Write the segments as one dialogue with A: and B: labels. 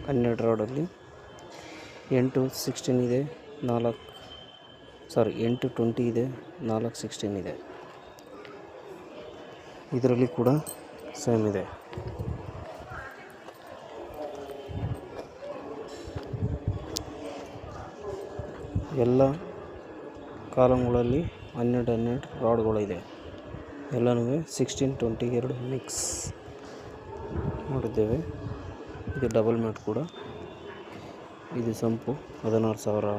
A: 12 ರಾಡಲ್ಲಿ 8-16 ಇದೆ, 8-20 ಇದೆ, 4-16 ಇದೆ. ಇದರಲ್ಲಿ ಕೂಡ ಸೇಮ್ ಇದೆ. ಎಲ್ಲ ಕಾಲಮ್ಗಳಲ್ಲಿ 12 ರಾಡ್ಗಳಿದೆ. ಎಲ್ಲನೂ 16-20 ಎರಡು ಮಿಕ್ಸ್ ಮಾಡಿದ್ದೇವೆ. ಇದು ಡಬಲ್ ಮ್ಯಾಟ್ ಕೂಡ. ಇದು ಸಂಪು 16,000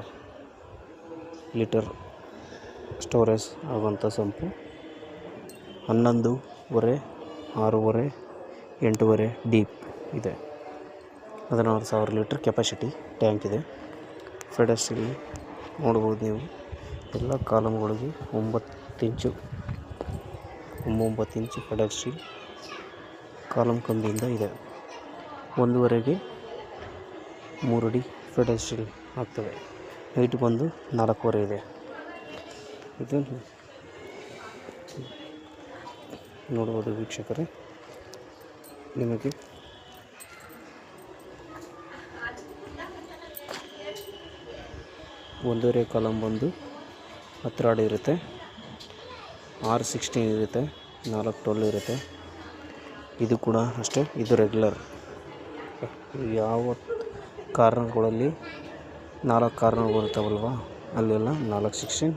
A: ಲೀಟರ್ ಸ್ಟೋರೇಜ್ ಆಗುವಂಥ ಸಂಪು. 11.5, 6.5, 8.5 ಡೀಪ್ ಇದೆ. 16,000 ಲೀಟರ್ ಕೆಪಾಸಿಟಿ ಟ್ಯಾಂಕ್ ಇದೆ. ಫೆಡಸ್ಟೀಲ್ ನೋಡ್ಬೋದು ನೀವು. ಎಲ್ಲ ಕಾಲಮ್ಗಳಿಗೆ 9 ಇಂಚು ಫೆಡಸ್ಟೀಲ್ ಕಾಲಮ್ ಕಂಬಿಯಿಂದ ಇದೆ. 1.5ಗೆ 3 ಅಡಿ ಫೆಡಸ್ಟೀಲ್ ಆಗ್ತವೆ. ಹೈಟ್ ಬಂದು 4.5 ಇದೆ. ಇದು ನೋಡ್ಬೋದು ವೀಕ್ಷಕರೇ. ನಿಮಗೆ ಒಂದೂವರೆ ಕಾಲಮ್ ಬಂದು 10 ರಾಡ್ ಇರುತ್ತೆ, 6-16 ಇರುತ್ತೆ, 4-12 ಇರುತ್ತೆ. ಇದು ಕೂಡ ಅಷ್ಟೇ. ಇದು ರೆಗ್ಯುಲರ್. ಯಾವ ಕಾರ್ನರ್ಗಳಲ್ಲಿ 4 ಕಾರ್ನರ್ ಬರುತ್ತಾವಲ್ವ, ಅಲ್ಲೆಲ್ಲ 4-16